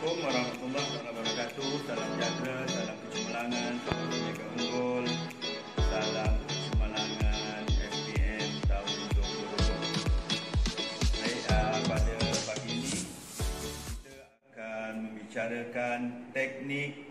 Assalamualaikum warahmatullahi wabarakatuh. Salam sejahtera, salam kecemerlangan, salam menjaga unggul, salam kecemerlangan SPM tahun 2020. Baik, pada pagi ini kita akan membicarakan teknik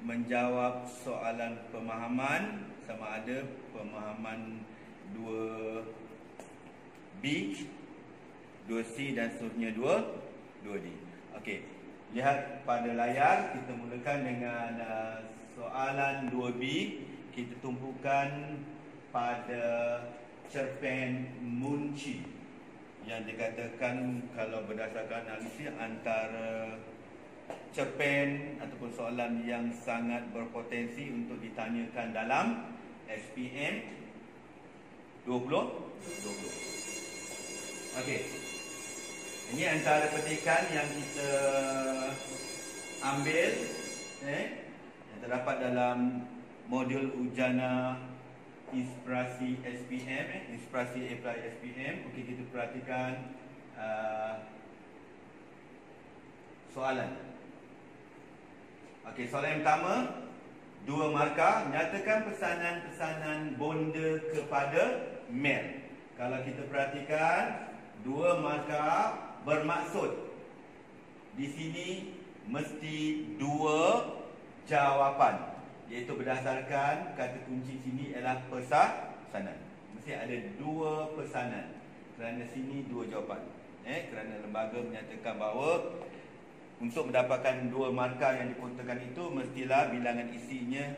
menjawab soalan pemahaman, sama ada pemahaman 2B, 2C dan seterusnya 2D. Okey, lihat pada layar. Kita mulakan dengan soalan 2B. Kita tumpukan pada cerpen Munshi yang dikatakan, kalau berdasarkan analisis, antara cerpen ataupun soalan yang sangat berpotensi untuk ditanyakan dalam SPM 2020. Okey, ini antara petikan yang kita ambil yang terdapat dalam modul Ujana Inspirasi SPM, Inspirasi Apply SPM. Okey, kita perhatikan soalan. Okey, soalan yang pertama, 2 markah. Nyatakan pesanan-pesanan bonda kepada Mel. Kalau kita perhatikan, 2 markah bermaksud di sini mesti 2 jawapan, iaitu berdasarkan kata kunci sini ialah pesanan. Mesti ada 2 pesanan. Kerana sini 2 jawapan. Kerana lembaga menyatakan bahawa untuk mendapatkan 2 markah yang dikotakan itu, mestilah bilangan isinya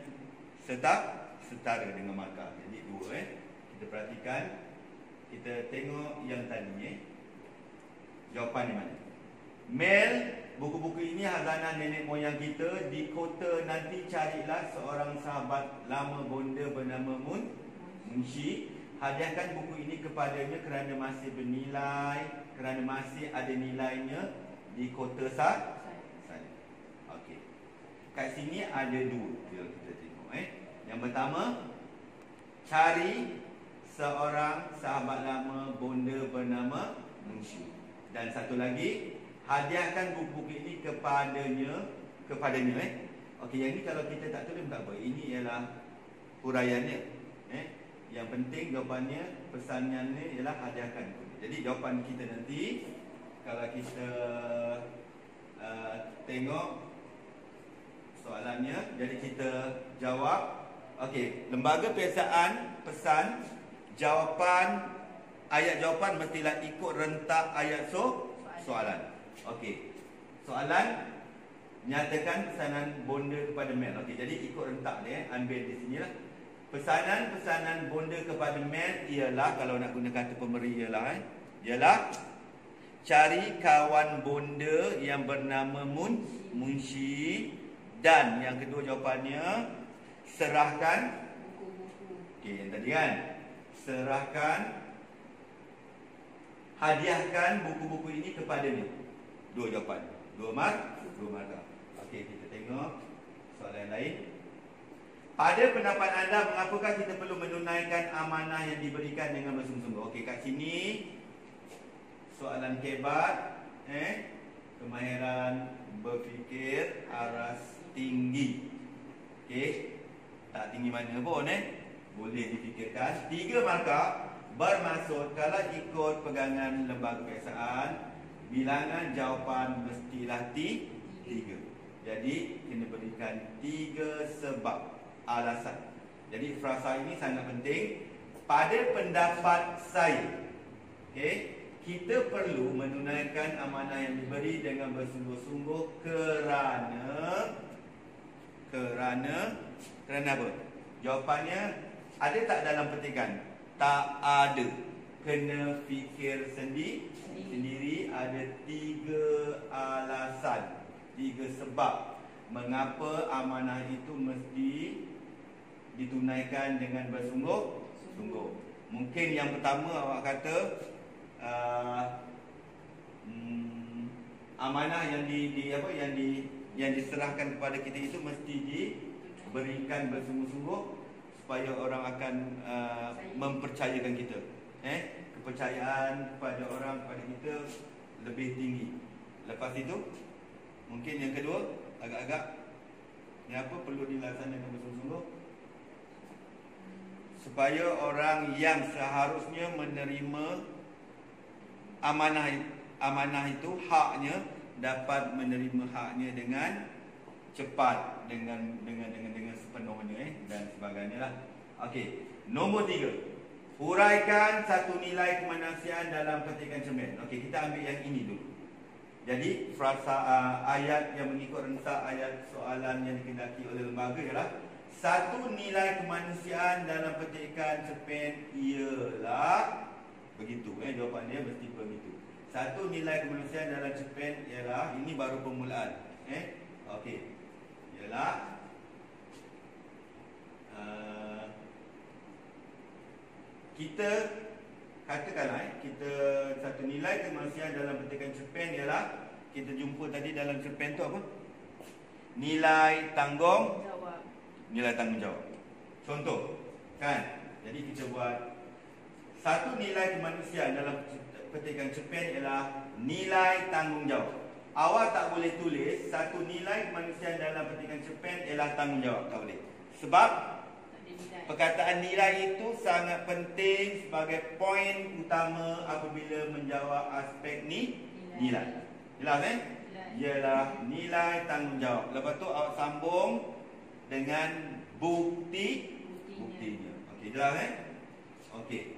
setara dengan markah. Jadi 2. Kita perhatikan, kita tengok yang tadi. Jawapan di mana? Mel, buku-buku ini hazanah nenek moyang kita. Di kota nanti carilah seorang sahabat lama bonda bernama Munshi. Hadiahkan buku ini kepadanya kerana masih bernilai, kerana masih ada nilainya di kota sana. Okey. Kat sini ada 2 yang kita tengok. Yang pertama, cari seorang sahabat lama bonda bernama Munshi. Dan satu lagi, hadiahkan buku-buku ini kepadanya. Okey, yang ini kalau kita tak tulis tak apa. Ini ialah huraiannya. Yang penting jawapannya, pesanannya ialah hadiahkan. Jadi jawapan kita nanti, kalau kita tengok soalannya, jadi kita jawab. Okey, lembaga pesan jawapan, ayat jawapan mestilah ikut rentak ayat soalan. Okey, soalan, nyatakan pesanan bonda kepada Mel. Okey, jadi ikut rentak dia. Ambil di sinilah. Pesanan bonda kepada Mel ialah, kalau nak guna kata pemberi ialah cari kawan bonda yang bernama Munshi. Dan yang kedua jawapannya, serahkan. Okey, yang tadi kan, serahkan, hadiahkan buku-buku ini kepadanya. 2 jawapan, 2 markah. Okey, kita tengok soalan lain. Pada pendapat anda, mengapakah kita perlu menunaikan amanah yang diberikan dengan bersungguh-sungguh? Okey, kat sini soalan kebat, kemahiran berfikir aras tinggi. Okey, tak tinggi mana pun, boleh difikirkan. 3 markah bermaksud kalau ikut pegangan lembaga kebiasaan, bilangan jawapan mestilah 3. Jadi kena berikan 3 sebab alasan. Jadi frasa ini sangat penting. Pada pendapat saya, kita perlu menunaikan amanah yang diberi dengan bersungguh-sungguh kerana apa? Jawapannya ada tak dalam petikan? Tak ada. Kena fikir sendiri. Ada 3 alasan, 3 sebab mengapa amanah itu mesti ditunaikan dengan bersungguh-sungguh. Mungkin yang pertama awak kata amanah yang diserahkan kepada kita itu mesti diberikan bersungguh-sungguh supaya orang akan mempercayakan kita. Kepercayaan kepada orang, kepada kita lebih tinggi. Lepas itu Mungkin yang kedua agak-agak ni apa perlu dilaksanakan bersungguh-sungguh supaya orang yang seharusnya menerima amanah itu, haknya, dapat menerima haknya dengan cepat, dengan sepenuhnya dan sebagainya lah. Okey, nombor 3. Huraikan satu nilai kemanusiaan dalam petikan cermin. Okey, kita ambil yang ini dulu. Jadi frasa ayat yang mengikut rentak ayat soalan yang dikendaki oleh lembaga ialah satu nilai kemanusiaan dalam petikan cermin ialah begitu. Jawapan dia mesti begitu. Satu nilai kemanusiaan dalam cermin ialah, ini baru permulaan. Okey, ialah kita katakanlah kita satu nilai kemanusiaan dalam petikan cerpen ialah, kita jumpa tadi dalam cerpen tu apa? Nilai tanggung jawab. Contoh, kan? Jadi kita buat satu nilai kemanusiaan dalam petikan cerpen ialah nilai tanggungjawab. Awak tak boleh tulis satu nilai kemanusiaan dalam petikan cerpen ialah tanggungjawab, tak boleh. Sebab perkataan nilai itu sangat penting sebagai poin utama apabila menjawab aspek nilai. Jelas Ialah nilai tanggungjawab. Lepas tu awak sambung dengan buktinya. Okey, jelas Okey.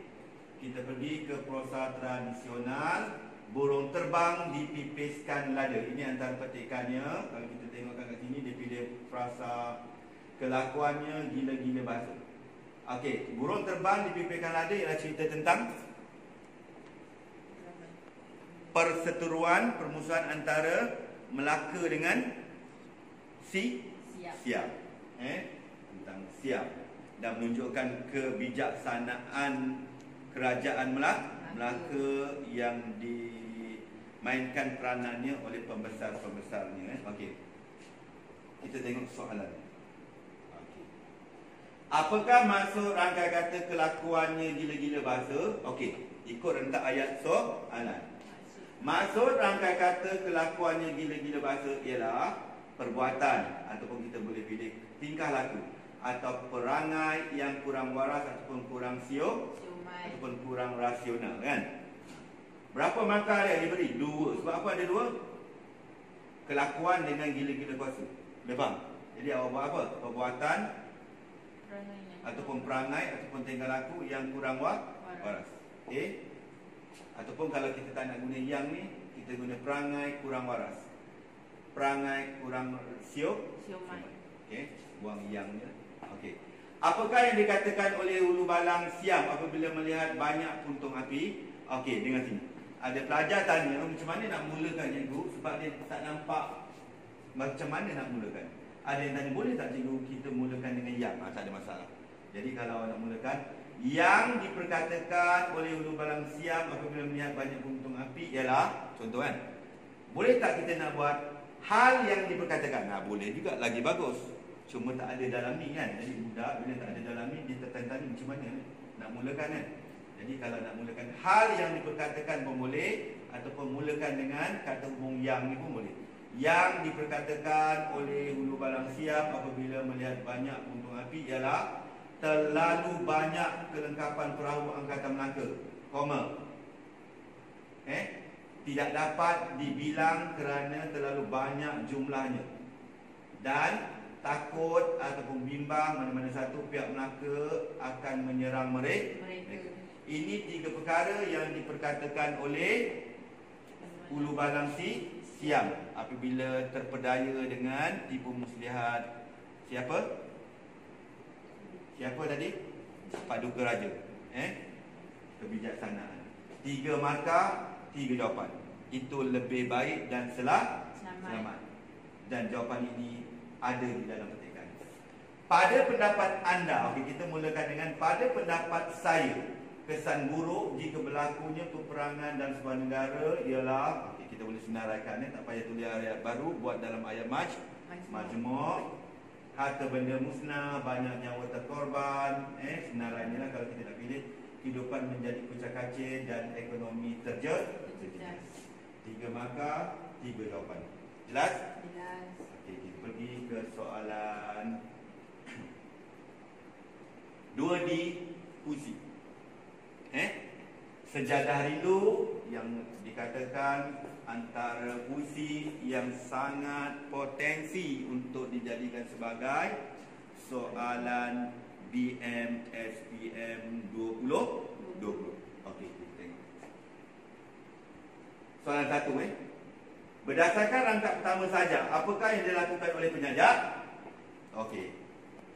Kita pergi ke prosa tradisional. Burung terbang dipipiskan lada. Ini antara petikannya. Kalau kita tengokkan kat sini, dia pilih frasa kelakuannya gila-gila bahasa. Okey, burung terbang dipipiskan lada ialah cerita tentang perseteruan, permusuhan antara Melaka dengan Siam. Tentang Siam. Dan menunjukkan kebijaksanaan kerajaan Melaka yang dimainkan peranannya oleh pembesar-pembesarnya. Okey, kita tengok soalan. Apakah maksud rangkai kata kelakuannya gila-gila bahasa? Okey, ikut rentak ayat soalan. Maksud rangkai kata kelakuannya gila-gila bahasa ialah perbuatan, ataupun kita boleh pilih tingkah laku, atau perangai yang kurang waras, ataupun kurang ataupun kurang rasional, kan? Berapa markah dia diberi? 2. Sebab apa ada 2? Kelakuan dengan gila-gila kuasa. Boleh faham? Jadi awak buat apa? Perbuatan ataupun perangai ataupun tingkah laku yang kurang waras. Okey? Ataupun kalau kita tak nak guna yang ni, kita guna perangai kurang waras, perangai kurang siomay. Okey, buang yang ni. Okey. Apakah yang dikatakan oleh ulu balang Siam apabila melihat banyak puntung api? Okey, dengar sini. Ada pelajar tanya macam mana nak mulakan cikgu, sebab dia tak nampak macam mana nak mulakan. Ada yang tanya, boleh tak cikgu kita mulakan dengan yang? Tak ada masalah. Jadi kalau nak mulakan, yang diperkatakan oleh ulu balang Siam apabila melihat banyak puntung api ialah, contoh kan, boleh tak kita nak buat hal yang diperkatakan? Boleh juga, lagi bagus. Cuma tak ada dalam ni kan. Jadi budak bila tak ada dalam ni, dia tertanya macam mana nak mulakan kan. Jadi kalau nak mulakan hal yang diperkatakan pun boleh, ataupun mulakan dengan kata hubung yang ni pun boleh. Yang diperkatakan oleh ulu balang Siam apabila melihat banyak puntung api ialah terlalu banyak kelengkapan perahu Angkatan Melaka, tidak dapat dibilang kerana terlalu banyak jumlahnya, dan takut ataupun bimbang mana-mana satu pihak Melaka akan menyerang mereka. Ini 3 perkara yang diperkatakan oleh ulu balang Siam apabila terpedaya dengan tipu muslihat siapa tadi? Paduka Raja. Kebijaksanaan. 3 markah, 3 jawapan. Itu lebih baik dan selamat. Dan jawapan ini ada di dalam petikan. Pada pendapat anda, okey, kita mulakan dengan pada pendapat saya, kesan buruk jika berlakunya peperangan dan sebuah negara ialah, okey, kita boleh senaraikan, tak payah tulis ayat baru, buat dalam ayat majmuk. Harta benda musnah, banyak nyawa terkorban. Senarainya lah kalau kita nak pilih, kehidupan menjadi kucak-kacir dan ekonomi terjejas. 3 markah, 3 jawapan. Jelas? Jelas. Okey, kita pergi ke soalan 2D puisi. Sejadah Rindu yang dikatakan antara puisi yang sangat potensi untuk dijadikan sebagai soalan BM-SPM 2020. Okey, kita tengok. Soalan 1 Berdasarkan rangkap pertama saja, apakah yang dilakukan oleh penyajak? Okey.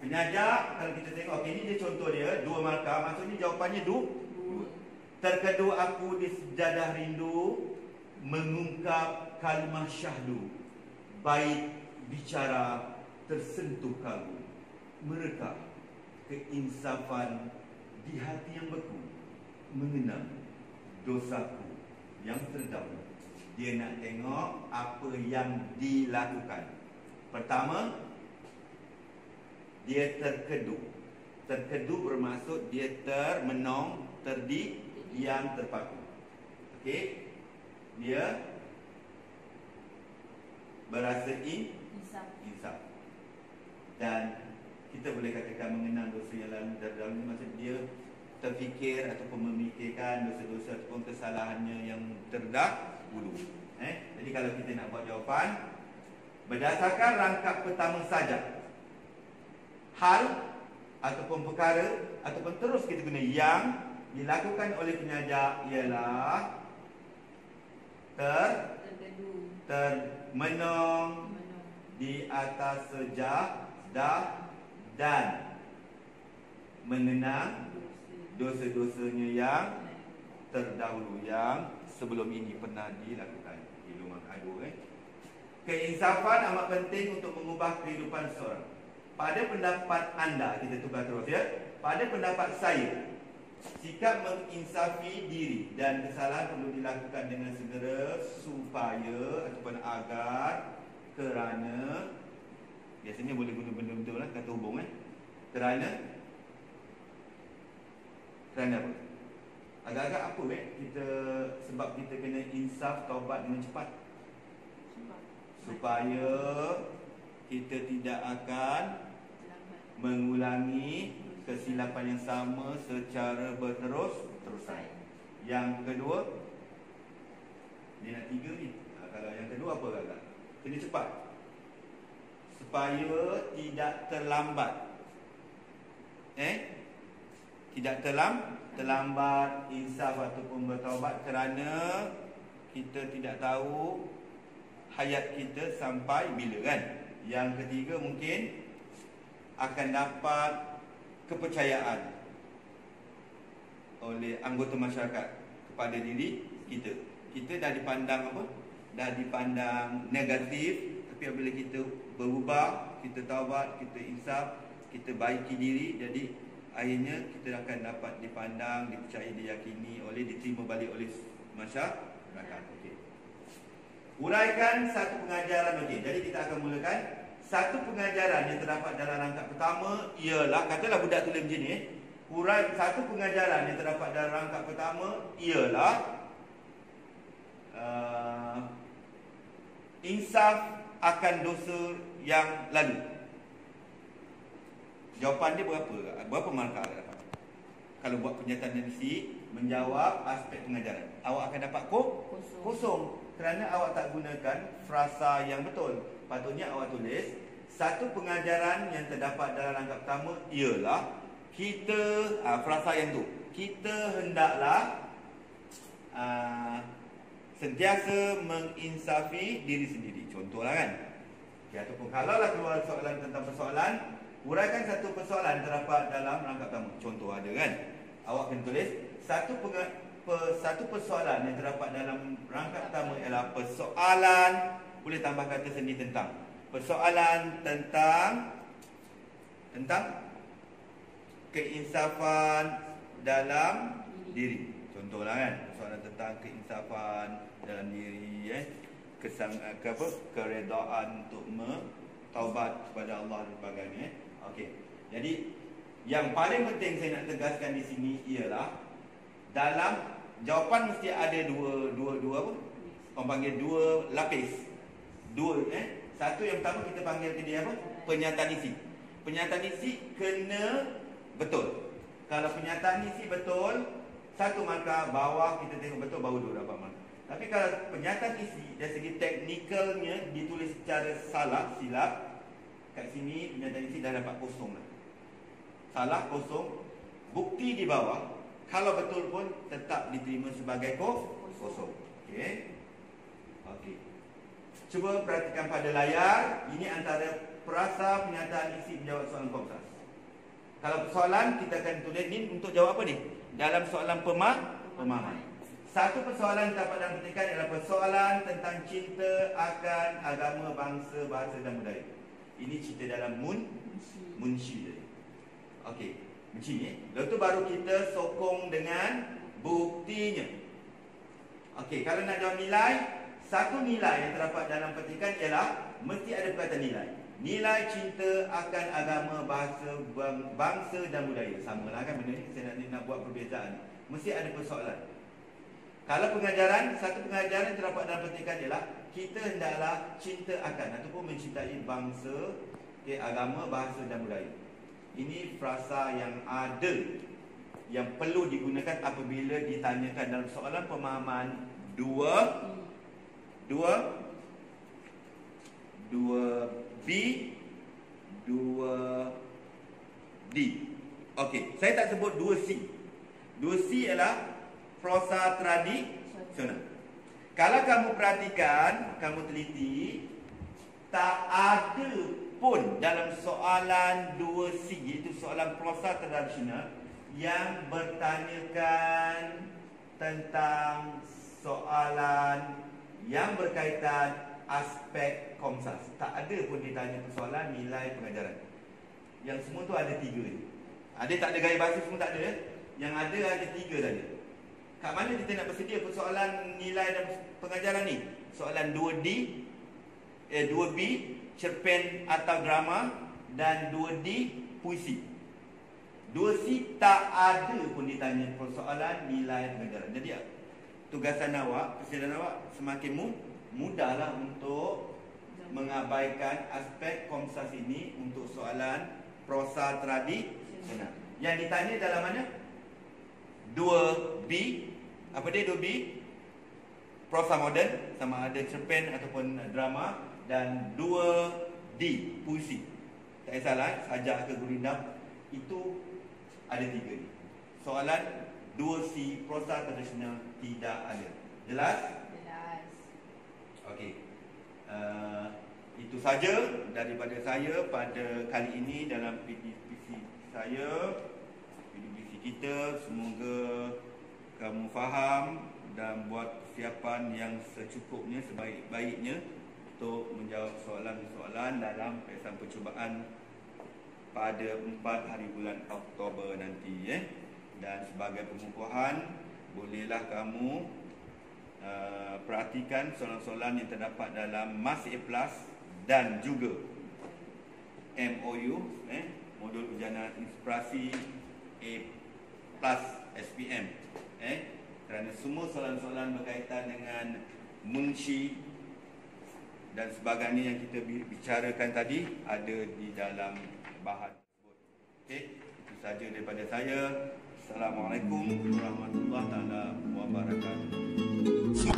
Penyajak, kalau kita tengok, okey, ini dia contoh dia, 2 markah, maksudnya jawapannya 2. Terkedu aku di sejadah rindu, mengungkap kalimah syahdu, bait bicara tersentuh kalbu, merekah keinsafan di hati yang beku, mengenang dosaku yang terdahulu. Dia nak tengok apa yang dilakukan. Pertama, dia terkedu. Terkedu bermaksud dia termenung, terdiam, terpaku. Okey. Dia berasa insaf. Dan kita boleh katakan mengenang dosa yang lalu terdahulu, maksud dia terfikir ataupun memikirkan dosa-dosa ataupun kesalahannya yang terdahulu. Jadi kalau kita nak buat jawapan, berdasarkan rangkap pertama saja, hal ataupun perkara ataupun terus kita guna yang dilakukan oleh penyajak ialah termenung di atas sejadah dan mengenang dosa-dosanya yang terdahulu yang sebelum ini pernah dilakukan. Keinsafan amat penting untuk mengubah kehidupan seseorang. Pada pendapat anda, kita tukar terus ya. Pada pendapat saya, sikap menginsafi diri dan kesalahan perlu dilakukan dengan segera supaya ataupun agar, kerana, biasanya boleh guna benda betul lah, kata hubung kerana apa? Agak-agak apa kita, sebab kita kena insaf, taubat dengan cepat supaya kita tidak akan mengulangi kesilapan yang sama secara berterus-terusan. Yang kedua, dia nak 3 ni. Kalau yang kedua apa agak? Kena cepat supaya tidak terlambat. Tidak terlambat insaf ataupun bertaubat, kerana kita tidak tahu hayat kita sampai bila kan. Yang ketiga, mungkin akan dapat kepercayaan oleh anggota masyarakat kepada diri kita. Kita dah dipandang apa? Dah dipandang negatif, tapi apabila kita berubah, kita taubat, kita insaf, kita baiki diri, jadi akhirnya kita akan dapat dipandang, dipercayai, diyakini oleh, diterima balik oleh masyarakat. Okey. Uraikan satu pengajaran. Okey, jadi kita akan mulakan. Satu pengajaran yang terdapat dalam rangkap pertama ialah, katalah budak tulis macam ni, urai satu pengajaran yang terdapat dalam rangkap pertama ialah insaf akan dosa yang lalu. Jawapan dia berapa markah dapat? Kalau buat pernyataan MC menjawab aspek pengajaran, awak akan dapat kosong kerana awak tak gunakan frasa yang betul. Patutnya awak tulis satu pengajaran yang terdapat dalam rangkap pertama ialah kita, frasa yang tu, kita hendaklah sentiasa menginsafi diri sendiri. Contohlah kan. Okay, ataupun kalaulah keluar soalan tentang persoalan, uraikan satu persoalan terdapat dalam rangkap pertama. Contoh ada kan. Awak kena tulis satu persoalan yang terdapat dalam rangkap pertama ialah persoalan, boleh tambah kata sendiri tentang. Persoalan tentang keinsafan dalam diri. Contohlah kan, persoalan tentang keinsafan dalam diri, keredaan untuk taubat kepada Allah dan sebagainya. Okey. Jadi yang paling penting saya nak tegaskan di sini ialah dalam jawapan mesti ada dua apa? Orang panggil dua lapis. Dua, satu yang pertama kita panggil ke dia apa? Penyataan isi. Penyataan isi kena betul. Kalau penyataan isi betul, 1 markah, bawah kita tengok betul baru 2 dapat markah. Tapi kalau penyataan isi dari segi teknikalnya ditulis secara salah, silap, kat sini penyataan isi dah dapat kosong lah. Salah, kosong. Bukti di bawah, kalau betul pun tetap diterima sebagai kosong. Okey. Okey. Cuba perhatikan pada layar. Ini antara perasa penyataan isi menjawab soalan komsas. Kalau soalan kita akan tulis ni untuk jawab apa ni? Dalam soalan pemahaman. Satu persoalan yang dapat dalam petikan ialah persoalan tentang cinta akan agama, bangsa, bahasa dan budaya. Ini cerita dalam Munshi. Okey. Munshi. Lepas tu baru kita sokong dengan buktinya. Okey, kalau nak jawab nilai, satu nilai yang terdapat dalam petikan ialah mesti ada perkataan nilai. Nilai cinta akan agama, bahasa, bangsa dan budaya. Samalah kan benda ni, saya nak buat perbezaan. Mesti ada persoalan. Kalau pengajaran, satu pengajaran yang terdapat dalam petikan ialah kita hendaklah cinta akan ataupun mencintai bangsa, agama, bahasa dan budaya. Ini frasa yang ada, yang perlu digunakan apabila ditanyakan dalam soalan pemahaman 2B, 2D. Okey, saya tak sebut 2C. 2C ialah prosa tradisional. Kalau kamu perhatikan, kamu teliti, tak ada pun dalam soalan 2C, iaitu soalan prosa tradisional, yang bertanyakan tentang soalan yang berkaitan aspek komsas. Tak ada pun ditanya persoalan nilai pengajaran. Yang semua tu ada 3 ni. Ada tak ada gaya bahasa, semua tak ada. Yang ada 3 saja. Kat mana kita nak bersedia persoalan nilai dan pengajaran ni? Soalan 2D, 2B, cerpen atau drama, dan 2D, puisi. 2C tak ada pun ditanya persoalan nilai pengajaran. Jadi tugasan awak, persediaan awak semakin mudahlah untuk mengabaikan aspek komsas ini untuk soalan prosa tradisional. Yang ditanya dalam mana? 2B. Apa dia 2B? Prosa moden, sama ada cerpen ataupun drama. Dan 2D, puisi. Tak kisahlah, sajak ke gurindam. Itu ada 3 ni. Soalan 2C, prosa tradisional, tidak ada. Jelas? Jelas. Okey. Itu saja daripada saya pada kali ini dalam PDPC saya, PDPC kita. Semoga kamu faham dan buat persiapan yang secukupnya, sebaik-baiknya untuk menjawab soalan-soalan dalam pengisian percubaan pada 4 hari bulan Oktober nanti. Dan sebagai pengukuhan, bolehlah kamu perhatikan soalan-soalan yang terdapat dalam MAS A+ dan juga MOU, modul ujian inspirasi A+ SPM. Kerana semua soalan-soalan berkaitan dengan Munshi dan sebagainya yang kita bicarakan tadi ada di dalam bahan tersebut. Okey, itu saja daripada saya. Assalamualaikum warahmatullahi wabarakatuh.